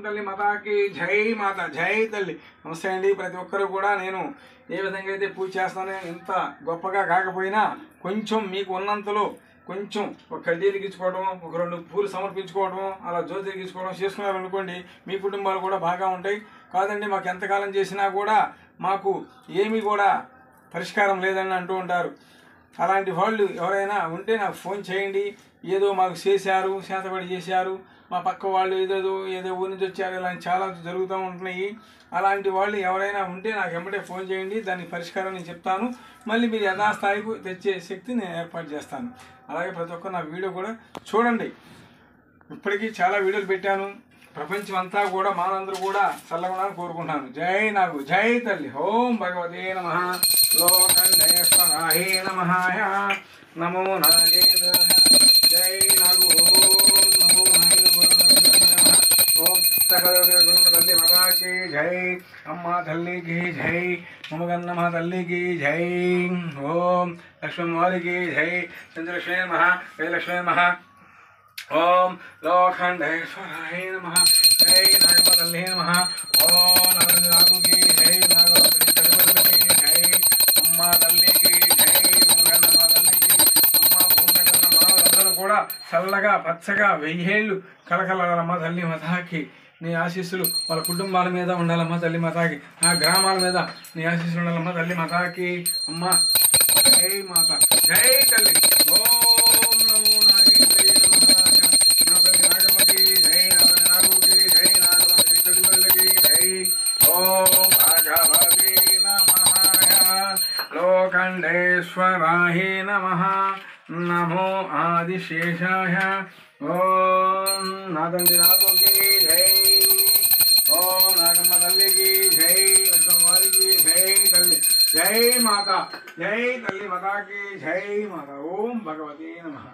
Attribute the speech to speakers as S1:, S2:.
S1: తల్లి మాతాకి జై మాత, జై తల్లి. నమస్తే అండి. ప్రతి ఒక్కరు కూడా నేను ఏ విధంగా అయితే పూజ చేస్తానో ఇంత గొప్పగా కాకపోయినా కొంచెం మీకు ఉన్నంతలో కొంచెం ఒక కడ్డీ ఎలిగించుకోవడం, ఒక 2 పూలు సమర్పించుకోవడం, అలా జ్యోతి ఎలిగించుకోవడం చేసుకున్నారనుకోండి, మీ కుటుంబాలు కూడా బాగా ఉంటాయి. కాదండి మాకు ఎంతకాలం చేసినా కూడా మాకు ఏమీ కూడా పరిష్కారం లేదని అంటూ ఉంటారు. అలాంటి వాళ్ళు ఎవరైనా ఉంటే నాకు ఫోన్ చేయండి. ఏదో మాకు చేశారు, చేతబడి చేశారు, మా పక్క వాళ్ళు ఏదో ఊరి నుంచి వచ్చారు, ఇలాంటి చాలా జరుగుతూ ఉంటున్నాయి. అలాంటి వాళ్ళు ఎవరైనా ఉంటే నాకు వెంబడే ఫోన్ చేయండి. దానికి పరిష్కారం నేను చెప్తాను. మళ్ళీ మీరు యథాస్థాయికి తెచ్చే శక్తి నేను ఏర్పాటు చేస్తాను. అలాగే ప్రతి ఒక్కరు నా వీడియో కూడా చూడండి. ఇప్పటికీ చాలా వీడియోలు పెట్టాను. ప్రపంచం అంతా కూడా మానందరూ కూడా చల్లగొనాలని కోరుకుంటున్నాను. జై నాగు, జై తల్లి. ఓం భగవతే నమః. లోకండేశ్వరాయ నమః. నమో నాగేంద్రాయ. జై నాగు. ఓం నమో నాగేంద్రాయ. ఓం సకల తల్లి మాతాకి జై. అమ్మ తల్లికి జై. మమగన్నమ్మ తల్లికి జై. ఓం లక్ష్మీవారికి జై. చంద్రలక్ష్మీ నమః. వేలక్ష్మీ నమః. ఓం లోకండేశ్వరాయ నమః. జై నాగమ్మ తల్లి నమః. ఓం నాగుకి జై. నాగలకి జై. అమ్మ తల్లికి జై. మమగన్నమ్మ తల్లికి. అమ్మ భూమిగన్నమ్మ అందరూ కూడా చల్లగా పచ్చగా 1000 ఏళ్ళు కలకలమ్మ తల్లి మాతాకి నీ ఆశీస్సులు వాళ్ళ కుటుంబాల మీద ఉండాలమ్మ తల్లి మాతాకి. ఆ గ్రామాల మీద నీ ఆశీస్సులు ఉండాలమ్మ తల్లి మాతాకి. అమ్మ జై మాత, జై తల్లి. ఓం నమో నాగేంద్రాయ నమః. నా తల్లి నాగమ్మకి జై. నాగుకి జై. నాగలకి తల్లికి జై. ఓం భగవతే నమః. లోకండేశ్వరాయ నమః. నమో ఆదిశేషాయ. ఓం నాదండి నాగుకి జై. ఓం నాగమ్మ తల్లికి జై. లక్ష్మీవారికి జై తల్లి. జై మాత, జై తల్లి మాతాకి జై మాత. ఓం భగవతే నమః.